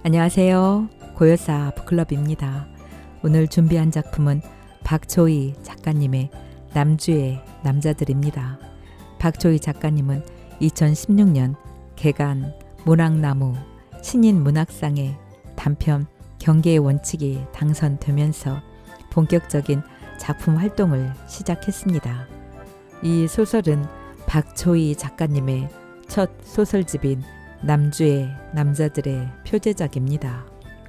안녕하세요. 고요사 북클럽입니다. 오늘 준비한 작품은 박초희 작가님의 남주의 남자들입니다. 박초희 작가님은 2016년 개간 문학나무 신인문학상의 단편 경계의 원칙이 당선되면서 본격적인 작품 활동을 시작했습니다. 이 소설은 박초희 작가님의 첫 소설집인 남주의 남자들의 표제작입니다.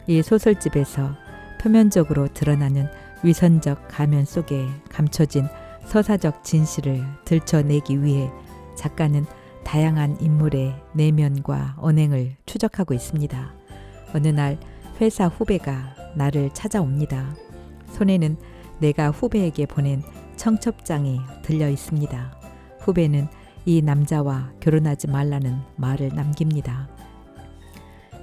이 소설집에서 표면적으로 드러나는 위선적 가면 속에 감춰진 서사적 진실을 들춰내기 위해 작가는 다양한 인물의 내면과 언행을 추적하고 있습니다. 어느 날 회사 후배가 나를 찾아옵니다. 손에는 내가 후배에게 보낸 청첩장이 들려 있습니다. 후배는 이 남자와 결혼하지 말라는 말을 남깁니다.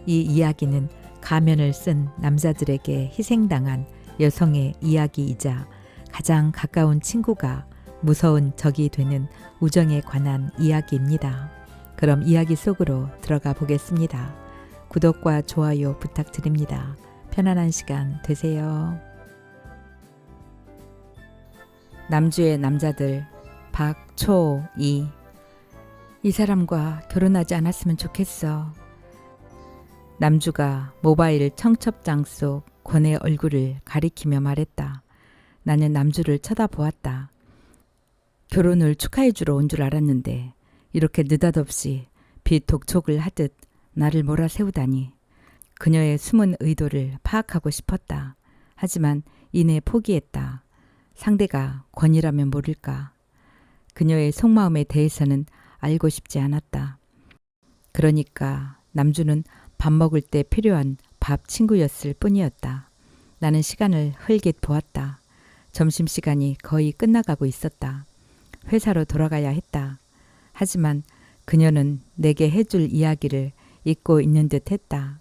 이 이야기는 가면을 쓴 남자들에게 희생당한 여성의 이야기이자 가장 가까운 친구가 무서운 적이 되는 우정에 관한 이야기입니다. 그럼 이야기 속으로 들어가 보겠습니다. 구독과 좋아요 부탁드립니다. 편안한 시간 되세요. 남주의 남자들 박초희. 이 사람과 결혼하지 않았으면 좋겠어. 남주가 모바일 청첩장 속 권의 얼굴을 가리키며 말했다. 나는 남주를 쳐다보았다. 결혼을 축하해 주러 온 줄 알았는데 이렇게 느닷없이 비독촉을 하듯 나를 몰아세우다니. 그녀의 숨은 의도를 파악하고 싶었다. 하지만 이내 포기했다. 상대가 권이라면 모를까. 그녀의 속마음에 대해서는 알고 싶지 않았다. 그러니까 남주는 밥 먹을 때 필요한 밥 친구였을 뿐이었다. 나는 시간을 흘깃 보았다. 점심시간이 거의 끝나가고 있었다. 회사로 돌아가야 했다. 하지만 그녀는 내게 해줄 이야기를 잊고 있는 듯 했다.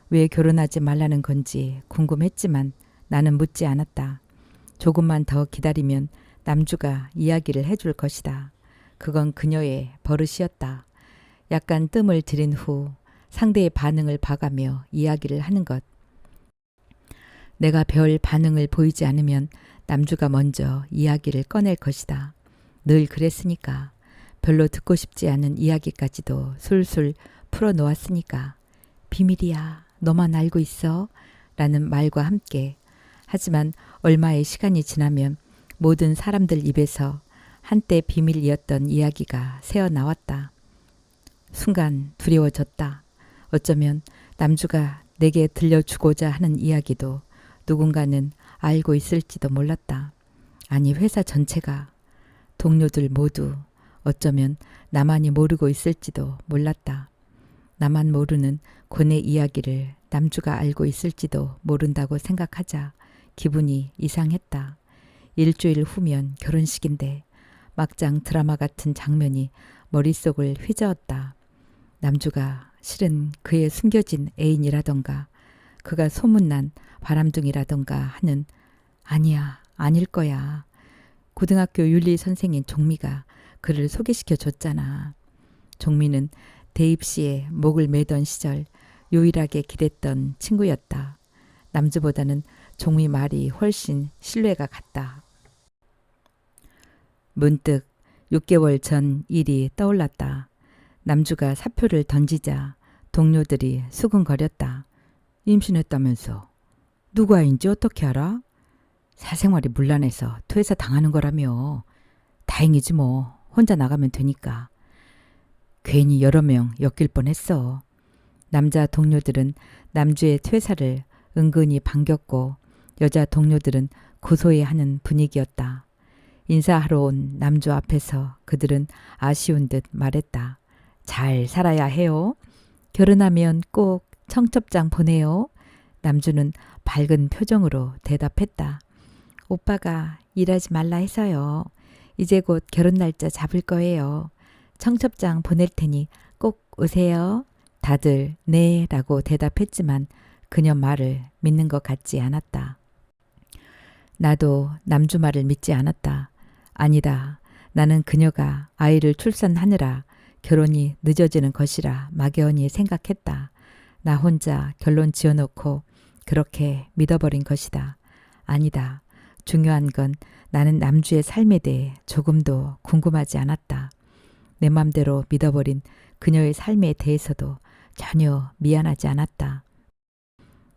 왜 결혼하지 말라는 건지 궁금했지만 나는 묻지 않았다. 조금만 더 기다리면 남주가 이야기를 해줄 것이다. 그건 그녀의 버릇이었다. 약간 뜸을 들인 후 상대의 반응을 봐가며 이야기를 하는 것. 내가 별 반응을 보이지 않으면 남주가 먼저 이야기를 꺼낼 것이다. 늘 그랬으니까. 별로 듣고 싶지 않은 이야기까지도 술술 풀어놓았으니까. 비밀이야. 너만 알고 있어. 라는 말과 함께. 하지만 얼마의 시간이 지나면 모든 사람들 입에서 한때 비밀이었던 이야기가 새어나왔다. 순간 두려워졌다. 어쩌면 남주가 내게 들려주고자 하는 이야기도 누군가는 알고 있을지도 몰랐다. 아니, 회사 전체가, 동료들 모두 어쩌면 나만이 모르고 있을지도 몰랐다. 나만 모르는 권의 이야기를 남주가 알고 있을지도 모른다고 생각하자 기분이 이상했다. 일주일 후면 결혼식인데 막장 드라마 같은 장면이 머릿속을 휘저었다. 남주가 실은 그의 숨겨진 애인이라던가 그가 소문난 바람둥이라던가 하는. 아니야, 아닐 거야. 고등학교 윤리 선생인 종미가 그를 소개시켜 줬잖아. 종미는 대입시에 목을 매던 시절 유일하게 기댔던 친구였다. 남주보다는 종미 말이 훨씬 신뢰가 갔다. 문득 6개월 전 일이 떠올랐다. 남주가 사표를 던지자 동료들이 수근거렸다. 임신했다면서. 누구 아인지 어떻게 알아? 사생활이 문란해서 퇴사 당하는 거라며. 다행이지 뭐. 혼자 나가면 되니까. 괜히 여러 명 엮일 뻔했어. 남자 동료들은 남주의 퇴사를 은근히 반겼고 여자 동료들은 고소해하는 분위기였다. 인사하러 온 남주 앞에서 그들은 아쉬운 듯 말했다. 잘 살아야 해요. 결혼하면 꼭 청첩장 보내요. 남주는 밝은 표정으로 대답했다. 오빠가 일하지 말라 해서요. 이제 곧 결혼 날짜 잡을 거예요. 청첩장 보낼 테니 꼭 오세요. 다들 네 라고 대답했지만 그녀 말을 믿는 것 같지 않았다. 나도 남주 말을 믿지 않았다. 아니다. 나는 그녀가 아이를 출산하느라 결혼이 늦어지는 것이라 막연히 생각했다. 나 혼자 결론 지어놓고 그렇게 믿어버린 것이다. 아니다. 중요한 건 나는 남주의 삶에 대해 조금도 궁금하지 않았다. 내 맘대로 믿어버린 그녀의 삶에 대해서도 전혀 미안하지 않았다.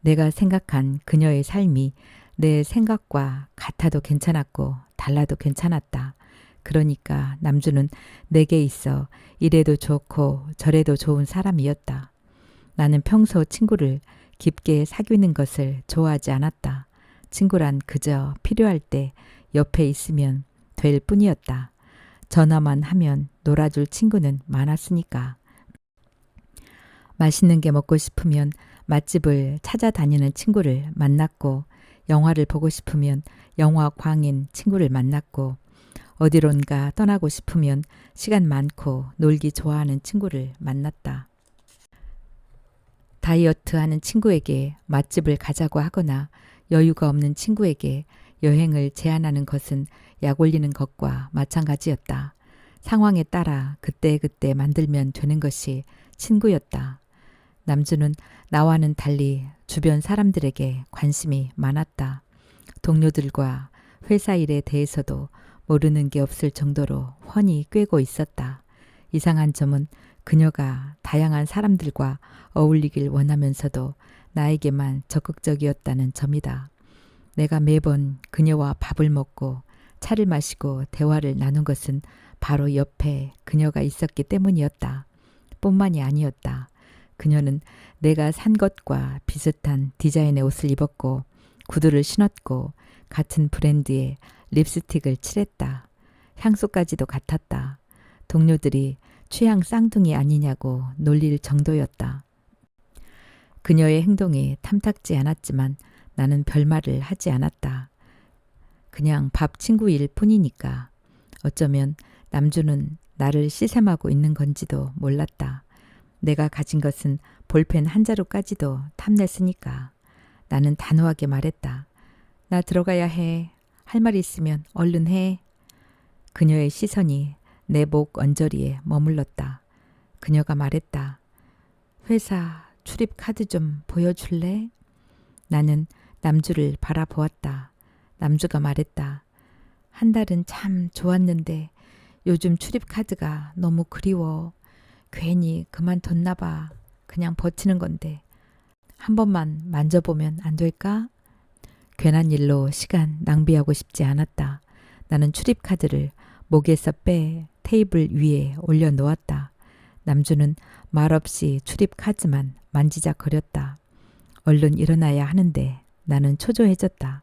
내가 생각한 그녀의 삶이 내 생각과 같아도 괜찮았고 달라도 괜찮았다. 그러니까 남주는 내게 있어 이래도 좋고 저래도 좋은 사람이었다. 나는 평소 친구를 깊게 사귀는 것을 좋아하지 않았다. 친구란 그저 필요할 때 옆에 있으면 될 뿐이었다. 전화만 하면 놀아줄 친구는 많았으니까. 맛있는 게 먹고 싶으면 맛집을 찾아다니는 친구를 만났고, 영화를 보고 싶으면 영화광인 친구를 만났고, 어디론가 떠나고 싶으면 시간 많고 놀기 좋아하는 친구를 만났다. 다이어트 하는 친구에게 맛집을 가자고 하거나 여유가 없는 친구에게 여행을 제안하는 것은 약 올리는 것과 마찬가지였다. 상황에 따라 그때그때 만들면 되는 것이 친구였다. 남주는 나와는 달리 주변 사람들에게 관심이 많았다. 동료들과 회사 일에 대해서도 모르는 게 없을 정도로 훤히 꿰고 있었다. 이상한 점은 그녀가 다양한 사람들과 어울리길 원하면서도 나에게만 적극적이었다는 점이다. 내가 매번 그녀와 밥을 먹고 차를 마시고 대화를 나눈 것은 바로 옆에 그녀가 있었기 때문이었다. 뿐만이 아니었다. 그녀는 내가 산 것과 비슷한 디자인의 옷을 입었고 구두를 신었고 같은 브랜드의 립스틱을 칠했다. 향수까지도 같았다. 동료들이 취향 쌍둥이 아니냐고 놀릴 정도였다. 그녀의 행동이 탐탁지 않았지만 나는 별말을 하지 않았다. 그냥 밥 친구일 뿐이니까. 어쩌면 남주는 나를 시샘하고 있는 건지도 몰랐다. 내가 가진 것은 볼펜 한 자루까지도 탐냈으니까. 나는 단호하게 말했다. 나 들어가야 해. 할 말 있으면 얼른 해. 그녀의 시선이 내 목 언저리에 머물렀다. 그녀가 말했다. 회사 출입 카드 좀 보여줄래? 나는 남주를 바라보았다. 남주가 말했다. 한 달은 참 좋았는데 요즘 출입 카드가 너무 그리워. 괜히 그만뒀나 봐. 그냥 버티는 건데. 한 번만 만져보면 안 될까? 괜한 일로 시간 낭비하고 싶지 않았다. 나는 출입 카드를 목에서 빼 테이블 위에 올려놓았다. 남주는 말없이 출입 카드만 만지작거렸다. 얼른 일어나야 하는데 나는 초조해졌다.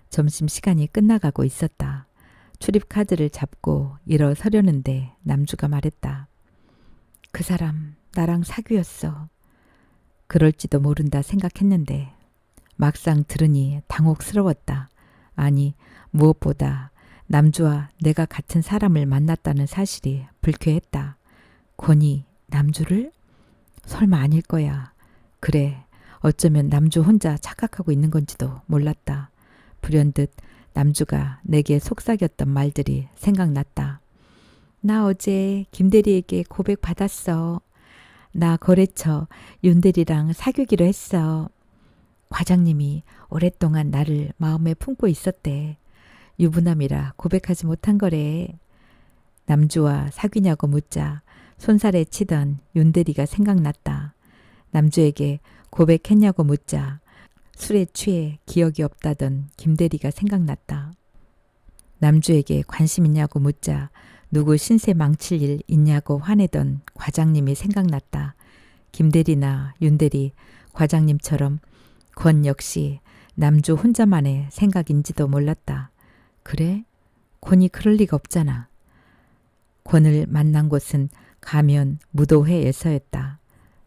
점심시간이 끝나가고 있었다. 출입 카드를 잡고 일어서려는데 남주가 말했다. 그 사람 나랑 사귀었어. 그럴지도 모른다 생각했는데 막상 들으니 당혹스러웠다. 아니, 무엇보다 남주와 내가 같은 사람을 만났다는 사실이 불쾌했다. 권이 남주를? 설마 아닐 거야. 그래, 어쩌면 남주 혼자 착각하고 있는 건지도 몰랐다. 불현듯 남주가 내게 속삭였던 말들이 생각났다. 나 어제 김대리에게 고백 받았어. 나 거래처 윤대리랑 사귀기로 했어. 과장님이 오랫동안 나를 마음에 품고 있었대. 유부남이라 고백하지 못한 거래. 남주와 사귀냐고 묻자 손살에 치던 윤대리가 생각났다. 남주에게 고백했냐고 묻자 술에 취해 기억이 없다던 김대리가 생각났다. 남주에게 관심 있냐고 묻자 누구 신세 망칠 일 있냐고 화내던 과장님이 생각났다. 김대리나 윤대리, 과장님처럼 권 역시 남주 혼자만의 생각인지도 몰랐다. 그래? 권이 그럴 리가 없잖아. 권을 만난 곳은 가면 무도회에서였다.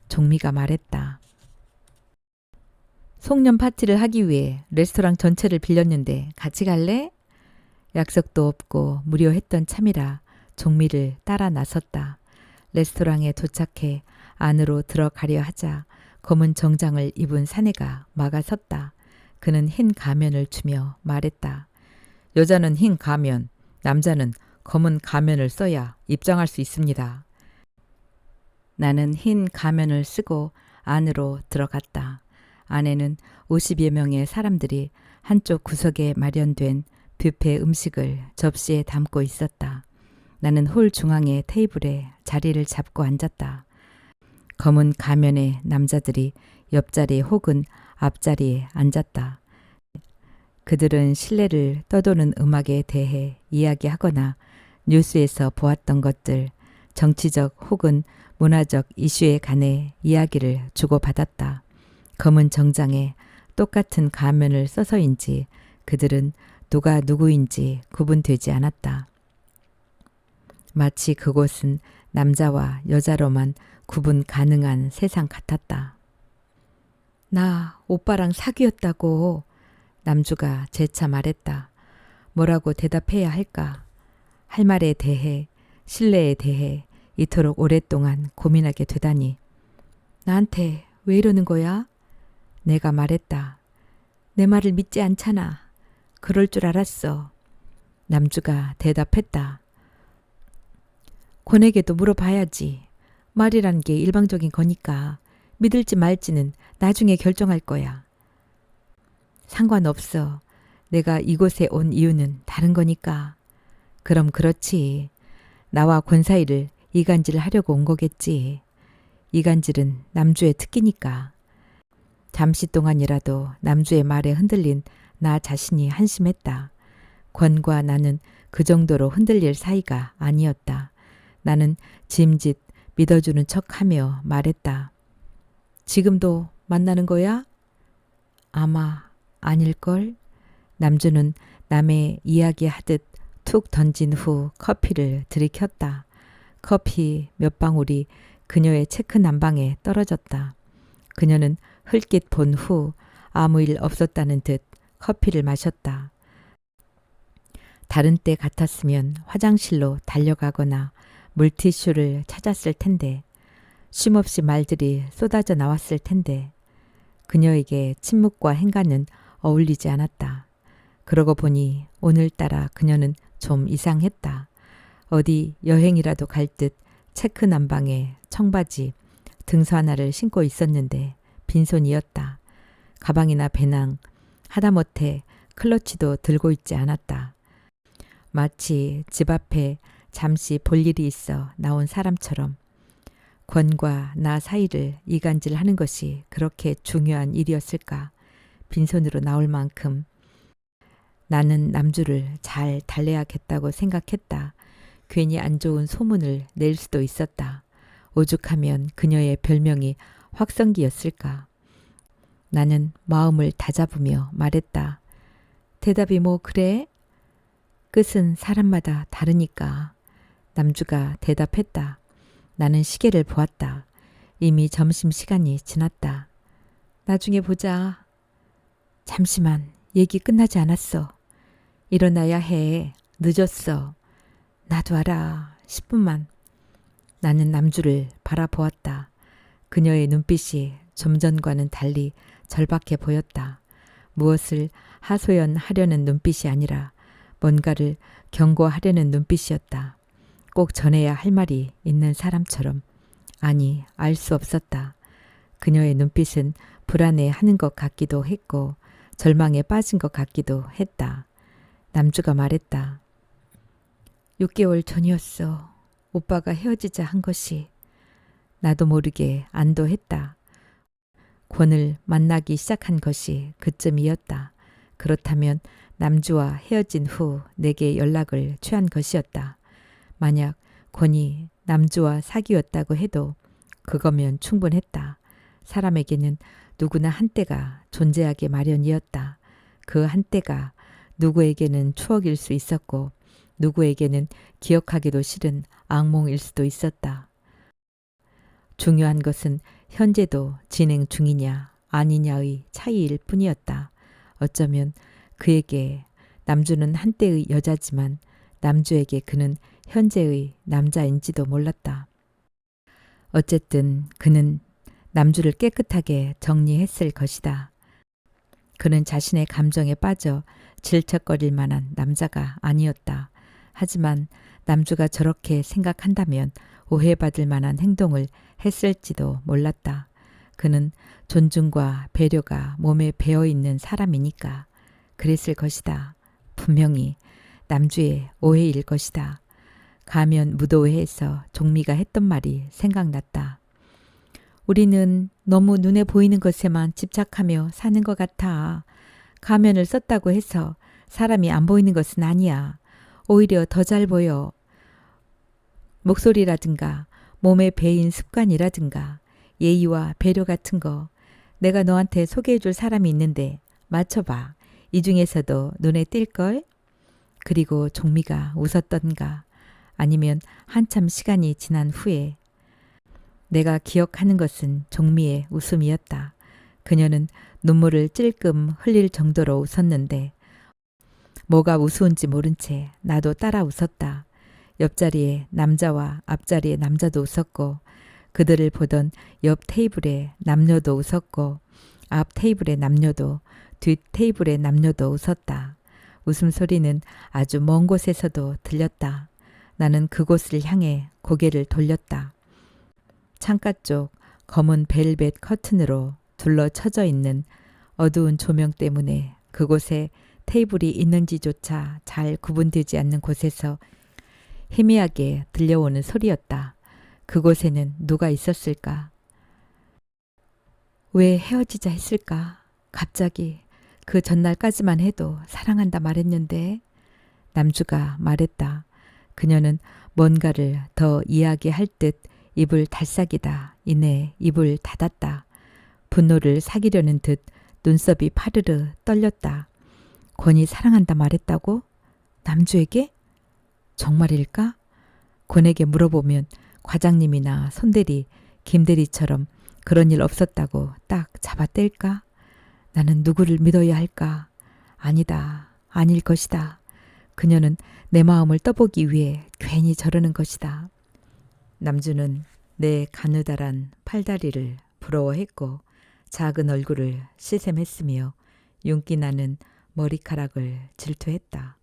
종미가 말했다. 송년 파티를 하기 위해 레스토랑 전체를 빌렸는데 같이 갈래? 약속도 없고 무료했던 참이라 종미를 따라 나섰다. 레스토랑에 도착해 안으로 들어가려 하자 검은 정장을 입은 사내가 막아섰다. 그는 흰 가면을 주며 말했다. 여자는 흰 가면, 남자는 검은 가면을 써야 입장할 수 있습니다. 나는 흰 가면을 쓰고 안으로 들어갔다. 안에는 50여 명의 사람들이 한쪽 구석에 마련된 뷔페 음식을 접시에 담고 있었다. 나는 홀 중앙의 테이블에 자리를 잡고 앉았다. 검은 가면의 남자들이 옆자리 혹은 앞자리에 앉았다. 그들은 실내를 떠도는 음악에 대해 이야기하거나 뉴스에서 보았던 것들, 정치적 혹은 문화적 이슈에 관해 이야기를 주고받았다. 검은 정장에 똑같은 가면을 써서인지 그들은 누가 누구인지 구분되지 않았다. 마치 그곳은 남자와 여자로만 구분 가능한 세상 같았다. 나 오빠랑 사귀었다고 남주가 재차 말했다. 뭐라고 대답해야 할까? 할 말에 대해, 신뢰에 대해 이토록 오랫동안 고민하게 되다니. 나한테 왜 이러는 거야? 내가 말했다. 내 말을 믿지 않잖아. 그럴 줄 알았어. 남주가 대답했다. 권에게도 물어봐야지. 말이란 게 일방적인 거니까 믿을지 말지는 나중에 결정할 거야. 상관없어. 내가 이곳에 온 이유는 다른 거니까. 그럼 그렇지. 나와 권 사이를 이간질하려고 온 거겠지. 이간질은 남주의 특기니까. 잠시 동안이라도 남주의 말에 흔들린 나 자신이 한심했다. 권과 나는 그 정도로 흔들릴 사이가 아니었다. 나는 짐짓 믿어주는 척하며 말했다. 지금도 만나는 거야? 아마 아닐걸? 남주는 남의 이야기하듯 툭 던진 후 커피를 들이켰다. 커피 몇 방울이 그녀의 체크 난방에 떨어졌다. 그녀는 흘낏 본 후 아무 일 없었다는 듯 커피를 마셨다. 다른 때 같았으면 화장실로 달려가거나 물티슈를 찾았을 텐데, 쉼없이 말들이 쏟아져 나왔을 텐데, 그녀에게 침묵과 행간은 어울리지 않았다. 그러고 보니 오늘따라 그녀는 좀 이상했다. 어디 여행이라도 갈 듯 체크 난방에 청바지, 등수 하나를 신고 있었는데 빈손이었다. 가방이나 배낭, 하다못해 클러치도 들고 있지 않았다. 마치 집 앞에 잠시 볼 일이 있어 나온 사람처럼. 권과 나 사이를 이간질하는 것이 그렇게 중요한 일이었을까? 빈손으로 나올 만큼 나는 남주를 잘 달래야겠다고 생각했다. 괜히 안 좋은 소문을 낼 수도 있었다. 오죽하면 그녀의 별명이 확성기였을까? 나는 마음을 다잡으며 말했다. 대답이 뭐 그래? 끝은 사람마다 다르니까. 남주가 대답했다. 나는 시계를 보았다. 이미 점심시간이 지났다. 나중에 보자. 잠시만, 얘기 끝나지 않았어. 일어나야 해. 늦었어. 나도 알아. 10분만. 나는 남주를 바라보았다. 그녀의 눈빛이 좀 전과는 달리 절박해 보였다. 무엇을 하소연하려는 눈빛이 아니라 뭔가를 경고하려는 눈빛이었다. 꼭 전해야 할 말이 있는 사람처럼. 아니, 알 수 없었다. 그녀의 눈빛은 불안해하는 것 같기도 했고 절망에 빠진 것 같기도 했다. 남주가 말했다. 6개월 전이었어. 오빠가 헤어지자 한 것이. 나도 모르게 안도했다. 권을 만나기 시작한 것이 그쯤이었다. 그렇다면 남주와 헤어진 후 내게 연락을 취한 것이었다. 만약 권이 남주와 사귀었다고 해도 그거면 충분했다. 사람에게는 누구나 한때가 존재하기 마련이었다. 그 한때가 누구에게는 추억일 수 있었고 누구에게는 기억하기도 싫은 악몽일 수도 있었다. 중요한 것은 현재도 진행 중이냐 아니냐의 차이일 뿐이었다. 어쩌면 그에게 남주는 한때의 여자지만 남주에게 그는 현재의 남자인지도 몰랐다. 어쨌든 그는 남주를 깨끗하게 정리했을 것이다. 그는 자신의 감정에 빠져 질척거릴 만한 남자가 아니었다. 하지만 남주가 저렇게 생각한다면 오해받을 만한 행동을 했을지도 몰랐다. 그는 존중과 배려가 몸에 배어있는 사람이니까 그랬을 것이다. 분명히 남주의 오해일 것이다. 가면 무도회에서 종미가 했던 말이 생각났다. 우리는 너무 눈에 보이는 것에만 집착하며 사는 것 같아. 가면을 썼다고 해서 사람이 안 보이는 것은 아니야. 오히려 더 잘 보여. 목소리라든가 몸에 배인 습관이라든가 예의와 배려 같은 거 내가 너한테 소개해줄 사람이 있는데 맞춰봐. 이 중에서도 눈에 띌걸? 그리고 종미가 웃었던가 아니면 한참 시간이 지난 후에 내가 기억하는 것은 종미의 웃음이었다. 그녀는 눈물을 찔끔 흘릴 정도로 웃었는데 뭐가 우스운지 모른 채 나도 따라 웃었다. 옆자리에 남자와 앞자리에 남자도 웃었고 그들을 보던 옆 테이블의 남녀도 웃었고 앞 테이블의 남녀도 뒷 테이블의 남녀도 웃었다. 웃음소리는 아주 먼 곳에서도 들렸다. 나는 그곳을 향해 고개를 돌렸다. 창가 쪽 검은 벨벳 커튼으로 둘러쳐져 있는 어두운 조명 때문에 그곳에 테이블이 있는지조차 잘 구분되지 않는 곳에서 희미하게 들려오는 소리였다. 그곳에는 누가 있었을까? 왜 헤어지자 했을까? 갑자기 그 전날까지만 해도 사랑한다 말했는데 남주가 말했다. 그녀는 뭔가를 더 이야기할 듯 입을 달싹이다. 이내 입을 닫았다. 분노를 사기려는 듯 눈썹이 파르르 떨렸다. 권이 사랑한다 말했다고? 남주에게? 정말일까? 권에게 물어보면 과장님이나 손대리, 김대리처럼 그런 일 없었다고 딱 잡아뗄까? 나는 누구를 믿어야 할까? 아니다. 아닐 것이다. 그녀는 내 마음을 떠보기 위해 괜히 저러는 것이다. 남주는 내 가느다란 팔다리를 부러워했고 작은 얼굴을 시샘했으며 윤기 나는 머리카락을 질투했다.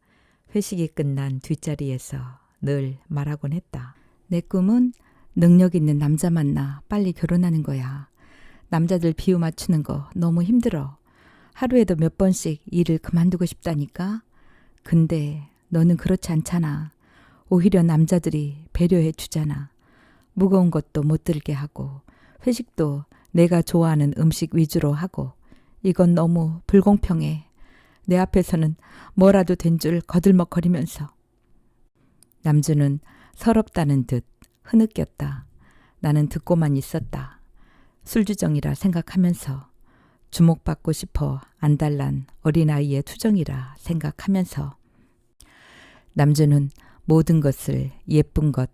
회식이 끝난 뒷자리에서 늘 말하곤 했다. 내 꿈은 능력 있는 남자 만나 빨리 결혼하는 거야. 남자들 비유 맞추는 거 너무 힘들어. 하루에도 몇 번씩 일을 그만두고 싶다니까. 근데 너는 그렇지 않잖아. 오히려 남자들이 배려해 주잖아. 무거운 것도 못 들게 하고 회식도 내가 좋아하는 음식 위주로 하고 이건 너무 불공평해. 내 앞에서는 뭐라도 된 줄 거들먹거리면서. 남주는 서럽다는 듯 흐느꼈다. 나는 듣고만 있었다. 술주정이라 생각하면서 주목받고 싶어 안달난 어린아이의 투정이라 생각하면서 남주는 모든 것을 예쁜 것,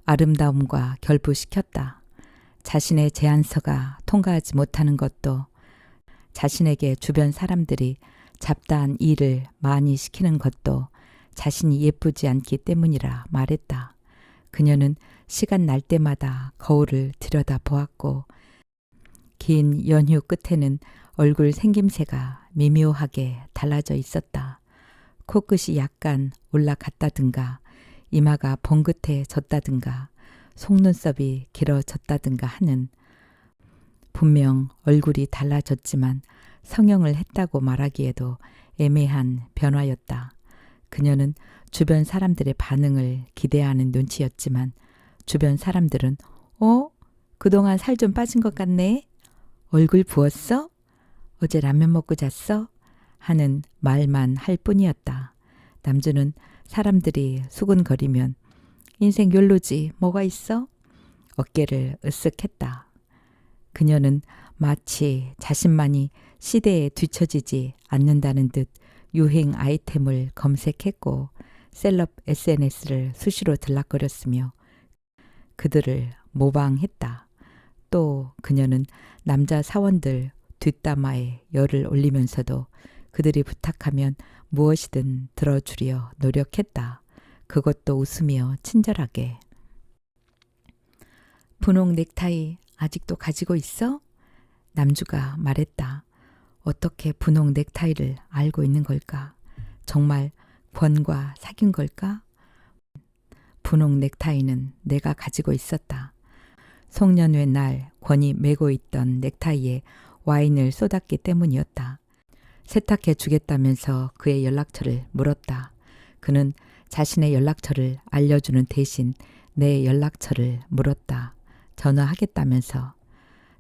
아름다움과 결부시켰다. 자신의 제안서가 통과하지 못하는 것도 자신에게 주변 사람들이 잡다한 일을 많이 시키는 것도 자신이 예쁘지 않기 때문이라 말했다. 그녀는 시간 날 때마다 거울을 들여다보았고 긴 연휴 끝에는 얼굴 생김새가 미묘하게 달라져 있었다. 코끝이 약간 올라갔다든가 이마가 봉긋해졌다든가 속눈썹이 길어졌다든가 하는 분명 얼굴이 달라졌지만 성형을 했다고 말하기에도 애매한 변화였다. 그녀는 주변 사람들의 반응을 기대하는 눈치였지만 주변 사람들은 그동안 살 좀 빠진 것 같네? 얼굴 부었어? 어제 라면 먹고 잤어? 하는 말만 할 뿐이었다. 남주는 사람들이 수근거리면 인생 욜로지 뭐가 있어? 어깨를 으쓱했다. 그녀는 마치 자신만이 시대에 뒤처지지 않는다는 듯 유행 아이템을 검색했고 셀럽 SNS를 수시로 들락거렸으며 그들을 모방했다. 또 그녀는 남자 사원들 뒷담화에 열을 올리면서도 그들이 부탁하면 무엇이든 들어주려 노력했다. 그것도 웃으며 친절하게. 분홍 넥타이 아직도 가지고 있어? 남주가 말했다. 어떻게 분홍 넥타이를 알고 있는 걸까? 정말 권과 사귄 걸까? 분홍 넥타이는 내가 가지고 있었다. 송년회 날 권이 메고 있던 넥타이에 와인을 쏟았기 때문이었다. 세탁해 주겠다면서 그의 연락처를 물었다. 그는 자신의 연락처를 알려주는 대신 내 연락처를 물었다. 전화하겠다면서.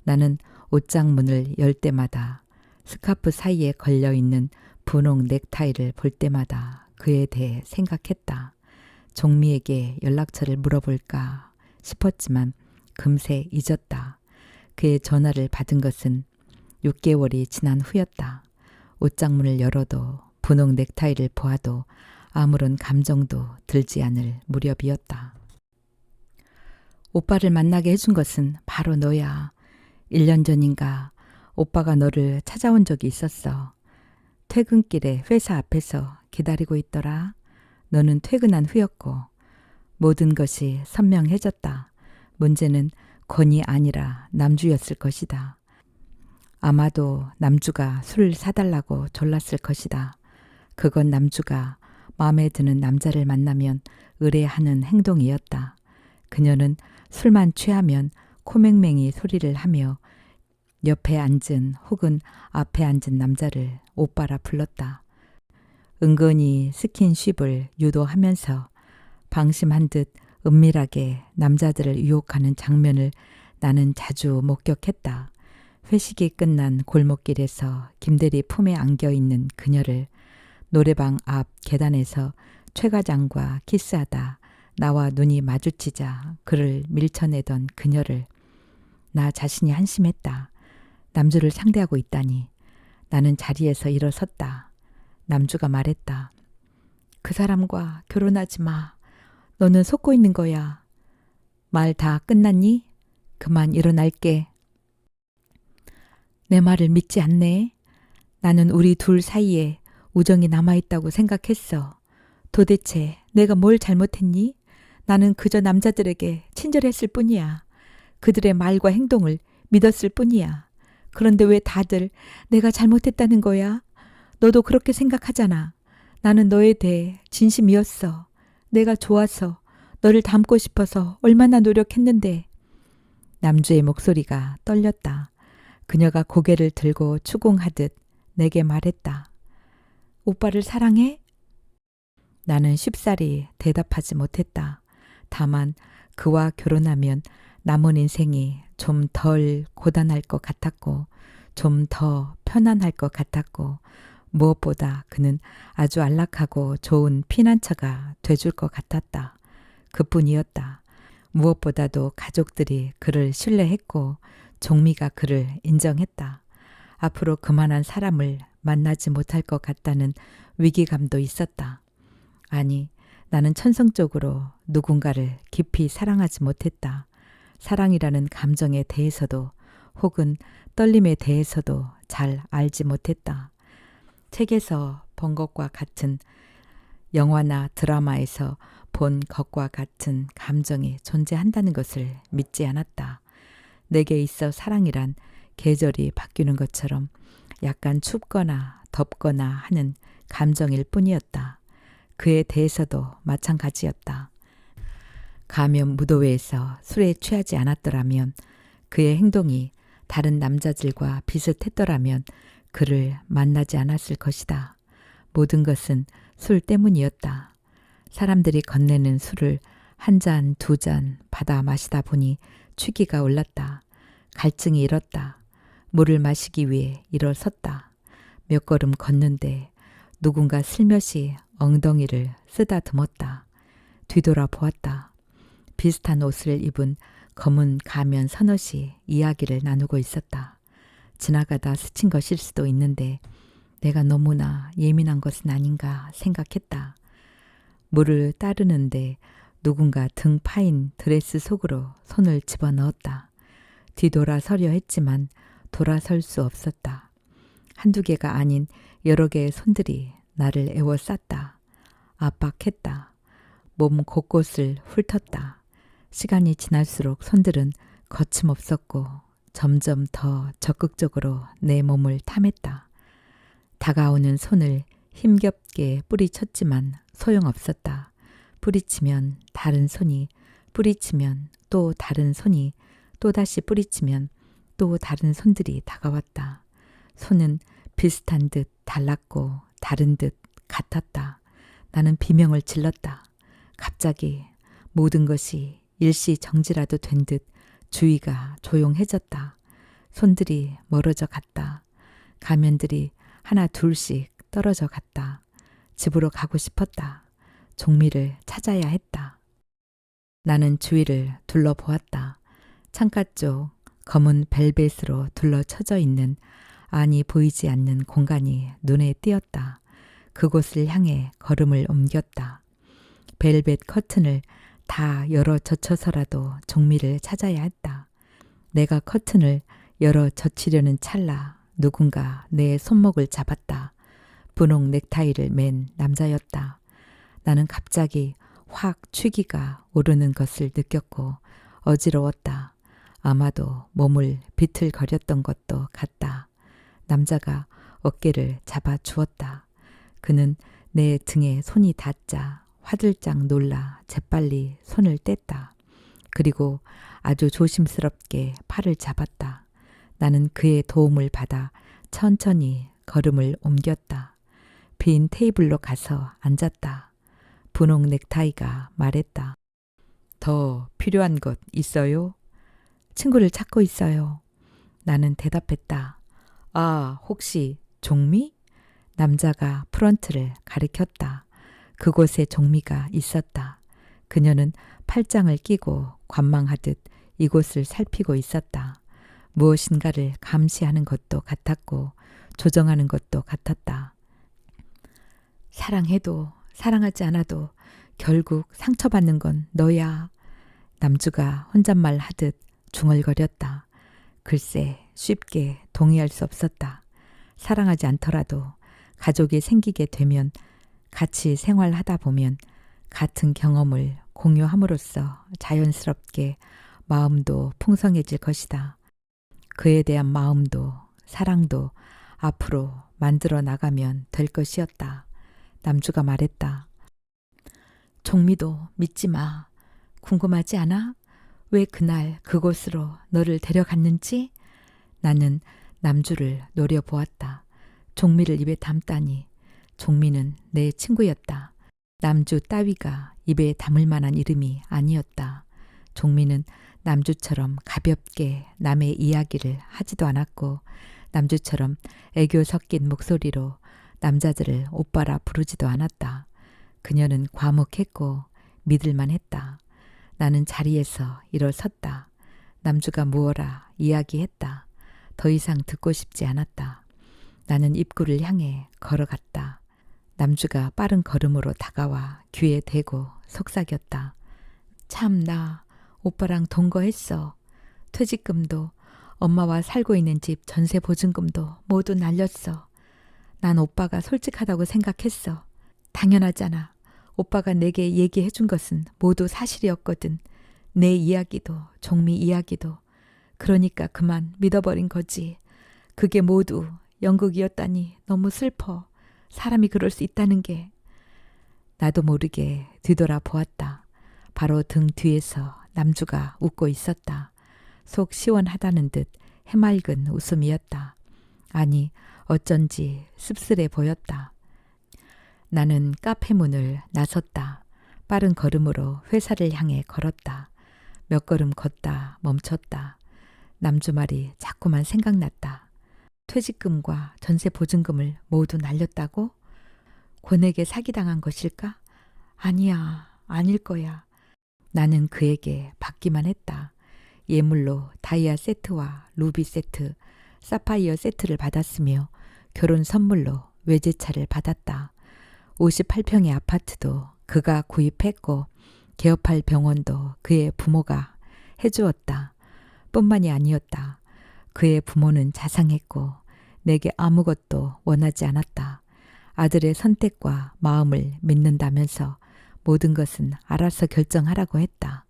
나는 옷장 문을 열 때마다 스카프 사이에 걸려있는 분홍 넥타이를 볼 때마다 그에 대해 생각했다. 종미에게 연락처를 물어볼까 싶었지만 금세 잊었다. 그의 전화를 받은 것은 6개월이 지난 후였다. 옷장문을 열어도 분홍 넥타이를 보아도 아무런 감정도 들지 않을 무렵이었다. 오빠를 만나게 해준 것은 바로 너야. 1년 전인가 오빠가 너를 찾아온 적이 있었어. 퇴근길에 회사 앞에서 기다리고 있더라. 너는 퇴근한 후였고 모든 것이 선명해졌다. 문제는 권이 아니라 남주였을 것이다. 아마도 남주가 술을 사달라고 졸랐을 것이다. 그건 남주가 마음에 드는 남자를 만나면 의뢰하는 행동이었다. 그녀는 술만 취하면 코맹맹이 소리를 하며 옆에 앉은 혹은 앞에 앉은 남자를 오빠라 불렀다. 은근히 스킨십을 유도하면서 방심한 듯 은밀하게 남자들을 유혹하는 장면을 나는 자주 목격했다. 회식이 끝난 골목길에서 김대리 품에 안겨있는 그녀를, 노래방 앞 계단에서 최 과장과 키스하다 나와 눈이 마주치자 그를 밀쳐내던 그녀를. 나 자신이 한심했다. 남주를 상대하고 있다니. 나는 자리에서 일어섰다. 남주가 말했다. 그 사람과 결혼하지 마. 너는 속고 있는 거야. 말 다 끝났니? 그만 일어날게. 내 말을 믿지 않네. 나는 우리 둘 사이에 우정이 남아있다고 생각했어. 도대체 내가 뭘 잘못했니? 나는 그저 남자들에게 친절했을 뿐이야. 그들의 말과 행동을 믿었을 뿐이야. 그런데 왜 다들 내가 잘못했다는 거야? 너도 그렇게 생각하잖아. 나는 너에 대해 진심이었어. 내가 좋아서 너를 닮고 싶어서 얼마나 노력했는데. 남주의 목소리가 떨렸다. 그녀가 고개를 들고 추궁하듯 내게 말했다. 오빠를 사랑해? 나는 쉽사리 대답하지 못했다. 다만 그와 결혼하면 남은 인생이 좀 덜 고단할 것 같았고 좀 더 편안할 것 같았고 무엇보다 그는 아주 안락하고 좋은 피난처가 돼줄 것 같았다. 그뿐이었다. 무엇보다도 가족들이 그를 신뢰했고 종미가 그를 인정했다. 앞으로 그만한 사람을 만나지 못할 것 같다는 위기감도 있었다. 아니, 나는 천성적으로 누군가를 깊이 사랑하지 못했다. 사랑이라는 감정에 대해서도 혹은 떨림에 대해서도 잘 알지 못했다. 책에서 본 것과 같은, 영화나 드라마에서 본 것과 같은 감정이 존재한다는 것을 믿지 않았다. 내게 있어 사랑이란 계절이 바뀌는 것처럼 약간 춥거나 덥거나 하는 감정일 뿐이었다. 그에 대해서도 마찬가지였다. 가면 무도회에서 술에 취하지 않았더라면, 그의 행동이 다른 남자들과 비슷했더라면 그를 만나지 않았을 것이다. 모든 것은 술 때문이었다. 사람들이 건네는 술을 한 잔, 두 잔 받아 마시다 보니 취기가 올랐다. 갈증이 일었다. 물을 마시기 위해 일어섰다. 몇 걸음 걷는데 누군가 슬며시 엉덩이를 쓰다듬었다. 뒤돌아 보았다. 비슷한 옷을 입은 검은 가면 서너시 이야기를 나누고 있었다. 지나가다 스친 것일 수도 있는데 내가 너무나 예민한 것은 아닌가 생각했다. 물을 따르는데 누군가 등 파인 드레스 속으로 손을 집어넣었다. 뒤돌아서려 했지만 돌아설 수 없었다. 한두 개가 아닌 여러 개의 손들이 나를 에워쌌다. 압박했다. 몸 곳곳을 훑었다. 시간이 지날수록 손들은 거침없었고 점점 더 적극적으로 내 몸을 탐했다. 다가오는 손을 힘겹게 뿌리쳤지만 소용없었다. 뿌리치면 다른 손이, 뿌리치면 또 다른 손이, 또다시 뿌리치면 또 다른 손들이 다가왔다. 손은 비슷한 듯 달랐고 다른 듯 같았다. 나는 비명을 질렀다. 갑자기 모든 것이 일시정지라도 된 듯 주위가 조용해졌다. 손들이 멀어져 갔다. 가면들이 하나 둘씩 떨어져 갔다. 집으로 가고 싶었다. 종미를 찾아야 했다. 나는 주위를 둘러보았다. 창가 쪽 검은 벨벳으로 둘러쳐져 있는 안이 보이지 않는 공간이 눈에 띄었다. 그곳을 향해 걸음을 옮겼다. 벨벳 커튼을 다 열어 젖혀서라도 종미를 찾아야 했다. 내가 커튼을 열어 젖히려는 찰나 누군가 내 손목을 잡았다. 분홍 넥타이를 맨 남자였다. 나는 갑자기 확 취기가 오르는 것을 느꼈고 어지러웠다. 아마도 몸을 비틀거렸던 것도 같다. 남자가 어깨를 잡아 주었다. 그는 내 등에 손이 닿자 화들짝 놀라 재빨리 손을 뗐다. 그리고 아주 조심스럽게 팔을 잡았다. 나는 그의 도움을 받아 천천히 걸음을 옮겼다. 빈 테이블로 가서 앉았다. 분홍 넥타이가 말했다. 더 필요한 것 있어요? 친구를 찾고 있어요. 나는 대답했다. 아, 혹시 종미? 남자가 프런트를 가리켰다. 그곳에 종미가 있었다. 그녀는 팔짱을 끼고 관망하듯 이곳을 살피고 있었다. 무엇인가를 감시하는 것도 같았고 조정하는 것도 같았다. 사랑해도 사랑하지 않아도 결국 상처받는 건 너야. 남주가 혼잣말 하듯 중얼거렸다. 글쎄 쉽게 동의할 수 없었다. 사랑하지 않더라도 가족이 생기게 되면 같이 생활하다 보면 같은 경험을 공유함으로써 자연스럽게 마음도 풍성해질 것이다. 그에 대한 마음도 사랑도 앞으로 만들어 나가면 될 것이었다. 남주가 말했다. 종미도 믿지 마. 궁금하지 않아? 왜 그날 그곳으로 너를 데려갔는지? 나는 남주를 노려보았다. 종미를 입에 담다니. 종미는 내 친구였다. 남주 따위가 입에 담을 만한 이름이 아니었다. 종미는 남주처럼 가볍게 남의 이야기를 하지도 않았고 남주처럼 애교 섞인 목소리로 남자들을 오빠라 부르지도 않았다. 그녀는 과묵했고 믿을만 했다. 나는 자리에서 일어섰다. 남주가 무어라 이야기했다. 더 이상 듣고 싶지 않았다. 나는 입구를 향해 걸어갔다. 남주가 빠른 걸음으로 다가와 귀에 대고 속삭였다. 참 나 오빠랑 동거했어. 퇴직금도 엄마와 살고 있는 집 전세 보증금도 모두 날렸어. 난 오빠가 솔직하다고 생각했어. 당연하잖아. 오빠가 내게 얘기해 준 것은 모두 사실이었거든. 내 이야기도 종미 이야기도. 그러니까 그만 믿어버린 거지. 그게 모두 연극이었다니 너무 슬퍼. 사람이 그럴 수 있다는 게. 나도 모르게 뒤돌아 보았다. 바로 등 뒤에서 남주가 웃고 있었다. 속 시원하다는 듯 해맑은 웃음이었다. 아니 어쩐지 씁쓸해 보였다. 나는 카페 문을 나섰다. 빠른 걸음으로 회사를 향해 걸었다. 몇 걸음 걷다 멈췄다. 남주 말이 자꾸만 생각났다. 퇴직금과 전세 보증금을 모두 날렸다고? 권에게 사기당한 것일까? 아니야, 아닐 거야. 나는 그에게 받기만 했다. 예물로 다이아 세트와 루비 세트, 사파이어 세트를 받았으며 결혼 선물로 외제차를 받았다. 58평의 아파트도 그가 구입했고 개업할 병원도 그의 부모가 해주었다. 뿐만이 아니었다. 그의 부모는 자상했고 내게 아무것도 원하지 않았다. 아들의 선택과 마음을 믿는다면서 모든 것은 알아서 결정하라고 했다.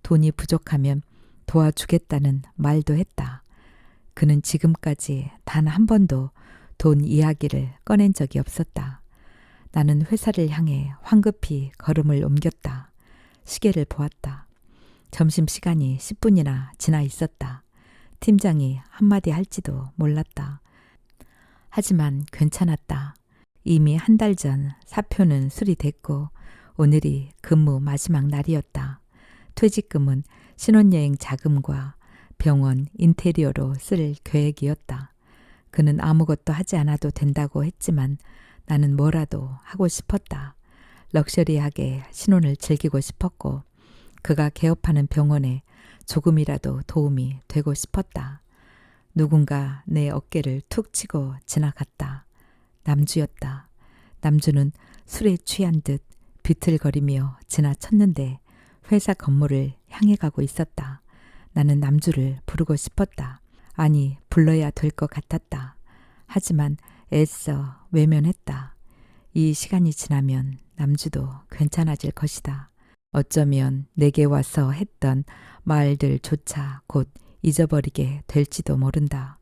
돈이 부족하면 도와주겠다는 말도 했다. 그는 지금까지 단 한 번도 돈 이야기를 꺼낸 적이 없었다. 나는 회사를 향해 황급히 걸음을 옮겼다. 시계를 보았다. 점심시간이 10분이나 지나 있었다. 팀장이 한마디 할지도 몰랐다. 하지만 괜찮았다. 이미 한 달 전 사표는 수리됐고 오늘이 근무 마지막 날이었다. 퇴직금은 신혼여행 자금과 병원 인테리어로 쓸 계획이었다. 그는 아무것도 하지 않아도 된다고 했지만 나는 뭐라도 하고 싶었다. 럭셔리하게 신혼을 즐기고 싶었고 그가 개업하는 병원에 조금이라도 도움이 되고 싶었다. 누군가 내 어깨를 툭 치고 지나갔다. 남주였다. 남주는 술에 취한 듯 비틀거리며 지나쳤는데 회사 건물을 향해 가고 있었다. 나는 남주를 부르고 싶었다. 아니, 불러야 될 것 같았다. 하지만 애써 외면했다. 이 시간이 지나면 남주도 괜찮아질 것이다. 어쩌면 내게 와서 했던 말들조차 곧 잊어버리게 될지도 모른다.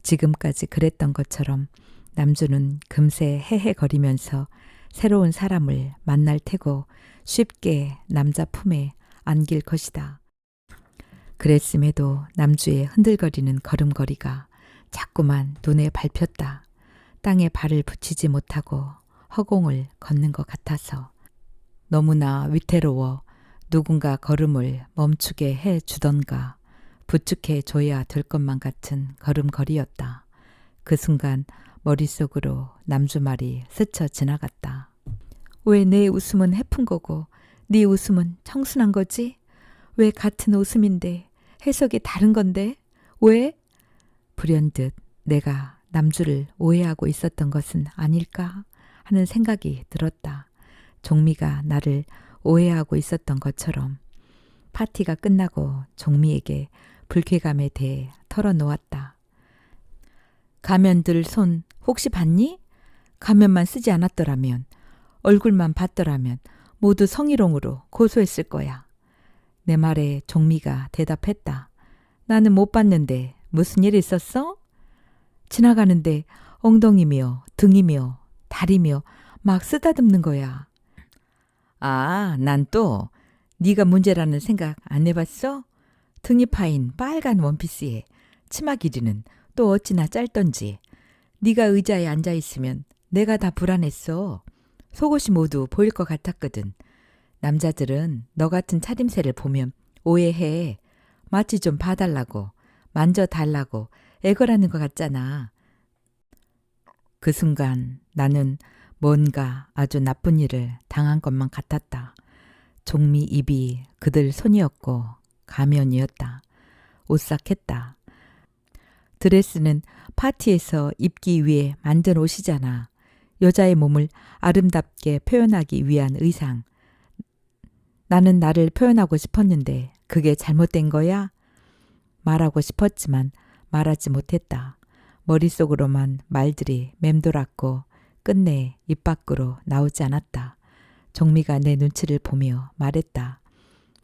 지금까지 그랬던 것처럼 남주는 금세 헤헤거리면서 새로운 사람을 만날 테고 쉽게 남자 품에 안길 것이다. 그랬음에도 남주의 흔들거리는 걸음걸이가 자꾸만 눈에 밟혔다. 땅에 발을 붙이지 못하고 허공을 걷는 것 같아서 너무나 위태로워 누군가 걸음을 멈추게 해 주던가 부축해 줘야 될 것만 같은 걸음걸이였다. 그 순간 머릿속으로 남주 말이 스쳐 지나갔다. 왜 내 웃음은 해픈 거고 네 웃음은 청순한 거지? 왜 같은 웃음인데 해석이 다른 건데? 왜? 불현듯 내가 남주를 오해하고 있었던 것은 아닐까 하는 생각이 들었다. 종미가 나를 오해하고 있었던 것처럼. 파티가 끝나고 종미에게 불쾌감에 대해 털어놓았다. 가면들 손 혹시 봤니? 가면만 쓰지 않았더라면, 얼굴만 봤더라면 모두 성희롱으로 고소했을 거야. 내 말에 종미가 대답했다. 나는 못 봤는데 무슨 일 있었어? 지나가는데 엉덩이며 등이며 다리며 막 쓰다듬는 거야. 아, 난 또 네가 문제라는 생각 안 해봤어? 등이 파인 빨간 원피스에 치마 길이는 또 어찌나 짧던지. 네가 의자에 앉아있으면 내가 다 불안했어. 속옷이 모두 보일 것 같았거든. 남자들은 너 같은 차림새를 보면 오해해. 마치 좀 봐달라고, 만져달라고 애걸하는 것 같잖아. 그 순간 나는 뭔가 아주 나쁜 일을 당한 것만 같았다. 종미 입이 그들 손이었고 가면이었다. 오싹했다. 드레스는 파티에서 입기 위해 만든 옷이잖아. 여자의 몸을 아름답게 표현하기 위한 의상. 나는 나를 표현하고 싶었는데 그게 잘못된 거야? 말하고 싶었지만 말하지 못했다. 머릿속으로만 말들이 맴돌았고 끝내 입 밖으로 나오지 않았다. 종미가 내 눈치를 보며 말했다.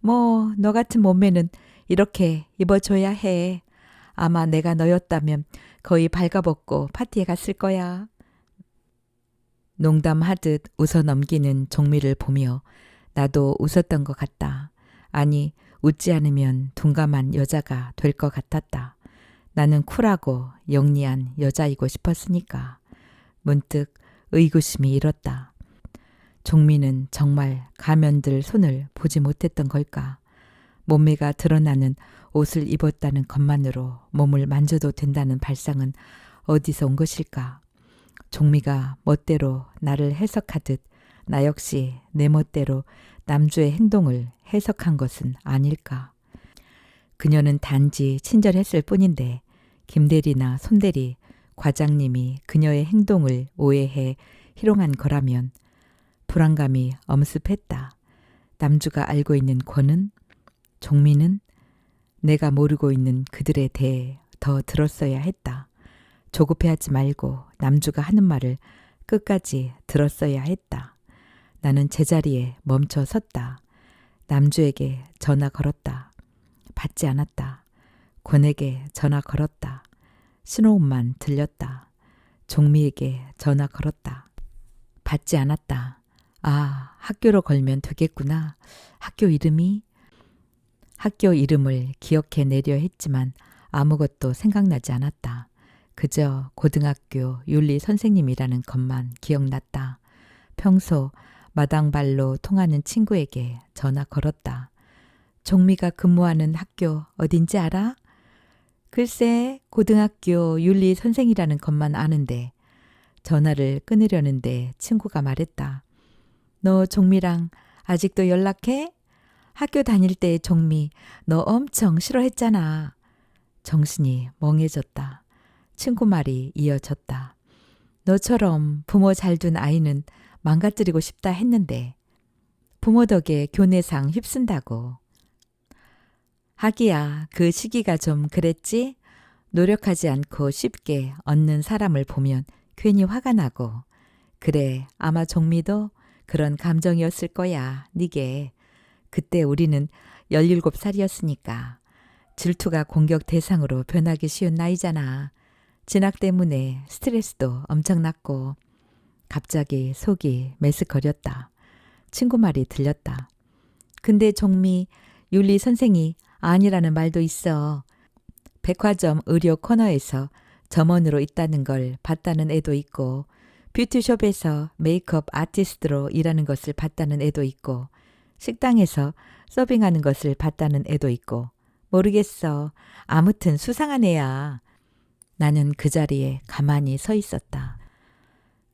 뭐 너 같은 몸매는 이렇게 입어줘야 해. 아마 내가 너였다면 거의 발가벗고 파티에 갔을 거야. 농담하듯 웃어 넘기는 종미를 보며 나도 웃었던 것 같다. 아니, 웃지 않으면 둔감한 여자가 될 것 같았다. 나는 쿨하고 영리한 여자이고 싶었으니까. 문득 의구심이 일었다. 종미는 정말 가면들 손을 보지 못했던 걸까? 몸매가 드러나는 옷을 입었다는 것만으로 몸을 만져도 된다는 발상은 어디서 온 것일까? 종미가 멋대로 나를 해석하듯 나 역시 내 멋대로 남주의 행동을 해석한 것은 아닐까? 그녀는 단지 친절했을 뿐인데 김대리나 손대리, 과장님이 그녀의 행동을 오해해 희롱한 거라면 불안감이 엄습했다. 남주가 알고 있는 권은, 종미는 내가 모르고 있는 그들에 대해 더 들었어야 했다. 조급해하지 말고 남주가 하는 말을 끝까지 들었어야 했다. 나는 제자리에 멈춰 섰다. 남주에게 전화 걸었다. 받지 않았다. 권에게 전화 걸었다. 신호음만 들렸다. 종미에게 전화 걸었다. 받지 않았다. 아, 학교로 걸면 되겠구나. 학교 이름이? 학교 이름을 기억해내려 했지만 아무것도 생각나지 않았다. 그저 고등학교 윤리 선생님이라는 것만 기억났다. 평소 마당발로 통하는 친구에게 전화 걸었다. 종미가 근무하는 학교 어딘지 알아? 글쎄, 고등학교 윤리 선생이라는 것만 아는데. 전화를 끊으려는데 친구가 말했다. 너 종미랑 아직도 연락해? 학교 다닐 때 종미 너 엄청 싫어했잖아. 정신이 멍해졌다. 친구 말이 이어졌다. 너처럼 부모 잘 둔 아이는 망가뜨리고 싶다 했는데 부모 덕에 교내상 휩쓴다고. 하기야 그 시기가 좀 그랬지? 노력하지 않고 쉽게 얻는 사람을 보면 괜히 화가 나고. 그래, 아마 종미도 그런 감정이었을 거야, 니게. 그때 우리는 17살이었으니까. 질투가 공격 대상으로 변하기 쉬운 나이잖아. 진학 때문에 스트레스도 엄청났고. 갑자기 속이 메스거렸다. 친구 말이 들렸다. 근데 종미, 윤리 선생이 아니라는 말도 있어. 백화점 의료 코너에서 점원으로 있다는 걸 봤다는 애도 있고, 뷰티숍에서 메이크업 아티스트로 일하는 것을 봤다는 애도 있고, 식당에서 서빙하는 것을 봤다는 애도 있고. 모르겠어. 아무튼 수상한 애야. 나는 그 자리에 가만히 서 있었다.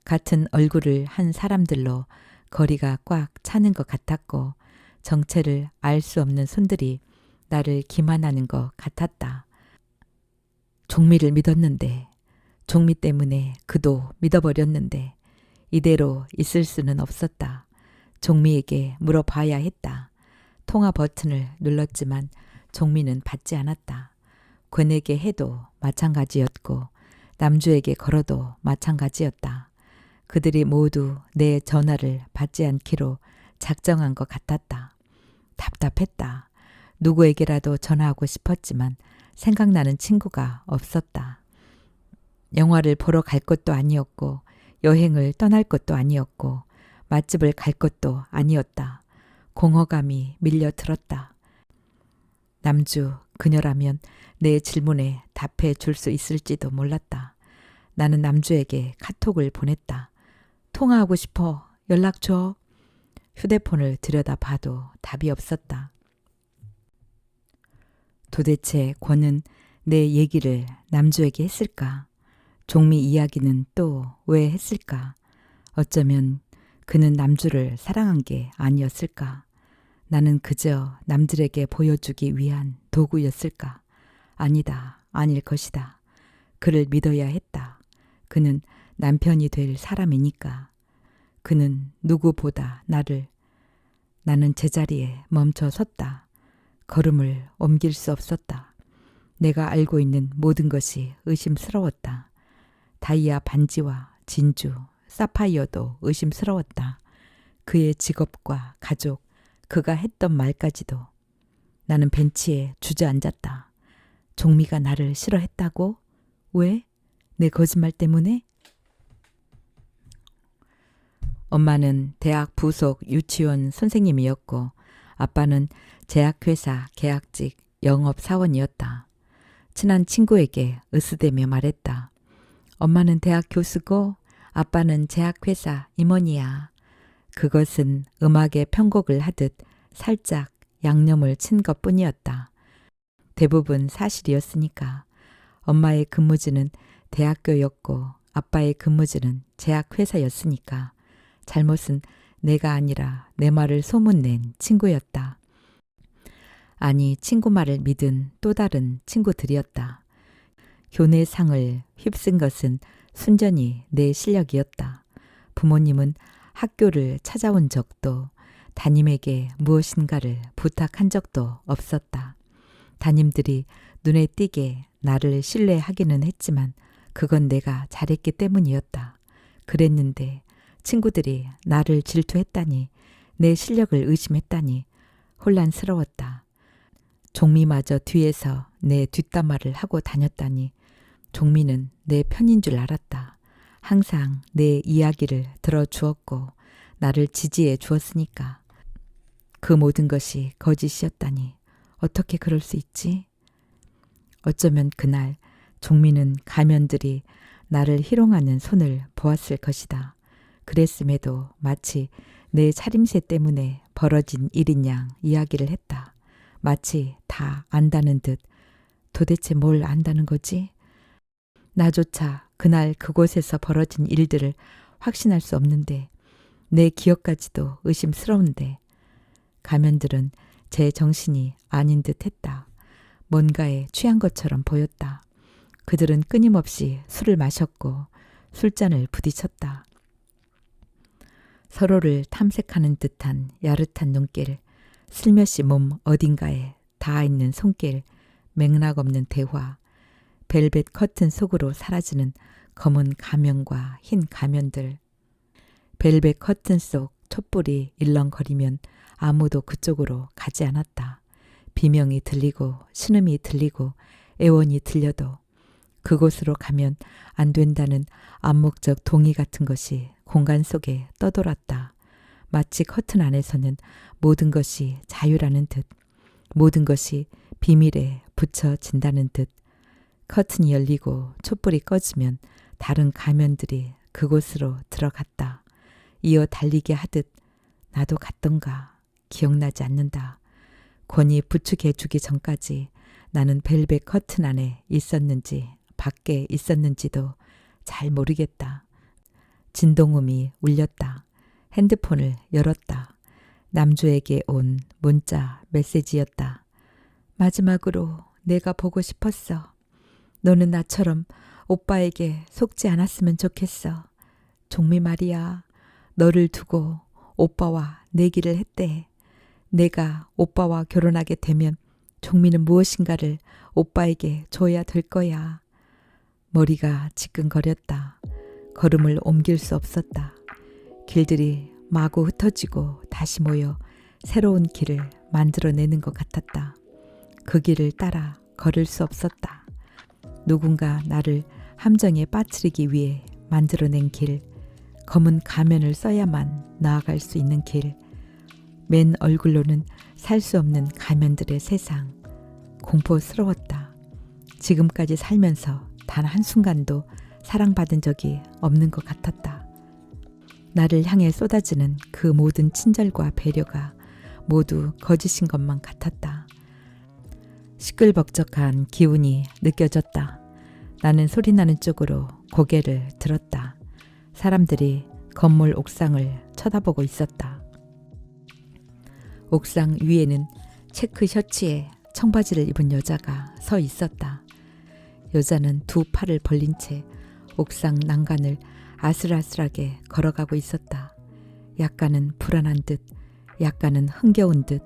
같은 얼굴을 한 사람들로 거리가 꽉 차는 것 같았고, 정체를 알 수 없는 손들이 나를 기만하는 것 같았다. 종미를 믿었는데, 종미 때문에 그도 믿어버렸는데 이대로 있을 수는 없었다. 종미에게 물어봐야 했다. 통화 버튼을 눌렀지만 종미는 받지 않았다. 권에게 해도 마찬가지였고 남주에게 걸어도 마찬가지였다. 그들이 모두 내 전화를 받지 않기로 작정한 것 같았다. 답답했다. 누구에게라도 전화하고 싶었지만 생각나는 친구가 없었다. 영화를 보러 갈 것도 아니었고 여행을 떠날 것도 아니었고 맛집을 갈 것도 아니었다. 공허감이 밀려들었다. 남주, 그녀라면 내 질문에 답해 줄 수 있을지도 몰랐다. 나는 남주에게 카톡을 보냈다. 통화하고 싶어. 연락 줘. 휴대폰을 들여다봐도 답이 없었다. 도대체 권은 내 얘기를 남주에게 했을까? 종미 이야기는 또 왜 했을까? 어쩌면 그는 남주를 사랑한 게 아니었을까? 나는 그저 남들에게 보여주기 위한 도구였을까? 아니다, 아닐 것이다. 그를 믿어야 했다. 그는 남편이 될 사람이니까. 그는 누구보다 나는 제자리에 멈춰 섰다. 걸음을 옮길 수 없었다. 내가 알고 있는 모든 것이 의심스러웠다. 다이아 반지와 진주, 사파이어도 의심스러웠다. 그의 직업과 가족, 그가 했던 말까지도. 나는 벤치에 주저앉았다. 종미가 나를 싫어했다고? 왜? 내 거짓말 때문에? 엄마는 대학 부속 유치원 선생님이었고 아빠는 제약회사 계약직 영업사원이었다. 친한 친구에게 으스대며 말했다. 엄마는 대학 교수고 아빠는 제약회사 임원이야. 그것은 음악에 편곡을 하듯 살짝 양념을 친 것뿐이었다. 대부분 사실이었으니까. 엄마의 근무지는 대학교였고 아빠의 근무지는 제약회사였으니까. 잘못은 내가 아니라 내 말을 소문낸 친구였다. 아니, 친구 말을 믿은 또 다른 친구들이었다. 교내상을 휩쓴 것은 순전히 내 실력이었다. 부모님은 학교를 찾아온 적도 담임에게 무엇인가를 부탁한 적도 없었다. 담임들이 눈에 띄게 나를 신뢰하기는 했지만 그건 내가 잘했기 때문이었다. 그랬는데 친구들이 나를 질투했다니, 내 실력을 의심했다니 혼란스러웠다. 종미마저 뒤에서 내 뒷담화를 하고 다녔다니 종미는 내 편인 줄 알았다. 항상 내 이야기를 들어주었고 나를 지지해 주었으니까. 그 모든 것이 거짓이었다니 어떻게 그럴 수 있지? 어쩌면 그날 종민은 가면들이 나를 희롱하는 손을 보았을 것이다. 그랬음에도 마치 내 차림새 때문에 벌어진 일인 양 이야기를 했다. 마치 다 안다는 듯. 도대체 뭘 안다는 거지? 나조차 그날 그곳에서 벌어진 일들을 확신할 수 없는데 내 기억까지도 의심스러운데 가면들은 제 정신이 아닌 듯 했다. 뭔가에 취한 것처럼 보였다. 그들은 끊임없이 술을 마셨고 술잔을 부딪혔다. 서로를 탐색하는 듯한 야릇한 눈길, 슬며시 몸 어딘가에 닿아 있는 손길, 맥락 없는 대화, 벨벳 커튼 속으로 사라지는 검은 가면과 흰 가면들. 벨벳 커튼 속 촛불이 일렁거리면 아무도 그쪽으로 가지 않았다. 비명이 들리고 신음이 들리고 애원이 들려도 그곳으로 가면 안 된다는 암묵적 동의 같은 것이 공간 속에 떠돌았다. 마치 커튼 안에서는 모든 것이 자유라는 듯, 모든 것이 비밀에 붙여진다는 듯. 커튼이 열리고 촛불이 꺼지면 다른 가면들이 그곳으로 들어갔다. 이어 달리게 하듯 나도 갔던가 기억나지 않는다. 권이 부축해 주기 전까지 나는 벨벳 커튼 안에 있었는지 밖에 있었는지도 잘 모르겠다. 진동음이 울렸다. 핸드폰을 열었다. 남주에게 온 문자 메시지였다. 마지막으로 내가 보고 싶었어. 너는 나처럼 오빠에게 속지 않았으면 좋겠어. 종미 말이야. 너를 두고 오빠와 내기를 했대. 내가 오빠와 결혼하게 되면 종미는 무엇인가를 오빠에게 줘야 될 거야. 머리가 지끈거렸다. 걸음을 옮길 수 없었다. 길들이 마구 흩어지고 다시 모여 새로운 길을 만들어내는 것 같았다. 그 길을 따라 걸을 수 없었다. 누군가 나를 함정에 빠뜨리기 위해 만들어낸 길, 검은 가면을 써야만 나아갈 수 있는 길, 맨 얼굴로는 살 수 없는 가면들의 세상. 공포스러웠다. 지금까지 살면서 단 한순간도 사랑받은 적이 없는 것 같았다. 나를 향해 쏟아지는 그 모든 친절과 배려가 모두 거짓인 것만 같았다. 시끌벅적한 기운이 느껴졌다. 나는 소리나는 쪽으로 고개를 들었다. 사람들이 건물 옥상을 쳐다보고 있었다. 옥상 위에는 체크 셔츠에 청바지를 입은 여자가 서 있었다. 여자는 두 팔을 벌린 채 옥상 난간을 아슬아슬하게 걸어가고 있었다. 약간은 불안한 듯, 약간은 흥겨운 듯.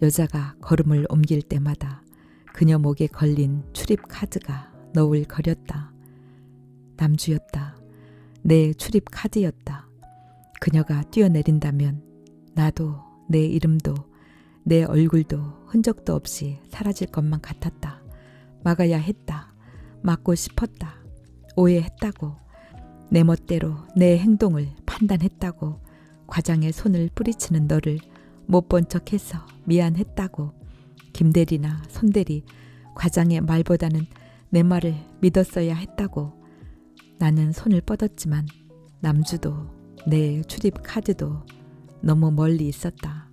여자가 걸음을 옮길 때마다 그녀 목에 걸린 출입 카드가 너울거렸다. 남주였다. 내 출입 카드였다. 그녀가 뛰어내린다면 나도 내 이름도 내 얼굴도 흔적도 없이 사라질 것만 같았다. 막아야 했다. 막고 싶었다. 오해했다고. 내 멋대로 내 행동을 판단했다고. 과장에 손을 뿌리치는 너를 못 본 척해서 미안했다고. 김대리나 손대리, 과장의 말보다는 내 말을 믿었어야 했다고. 나는 손을 뻗었지만 남주도 내 출입 카드도 너무 멀리 있었다.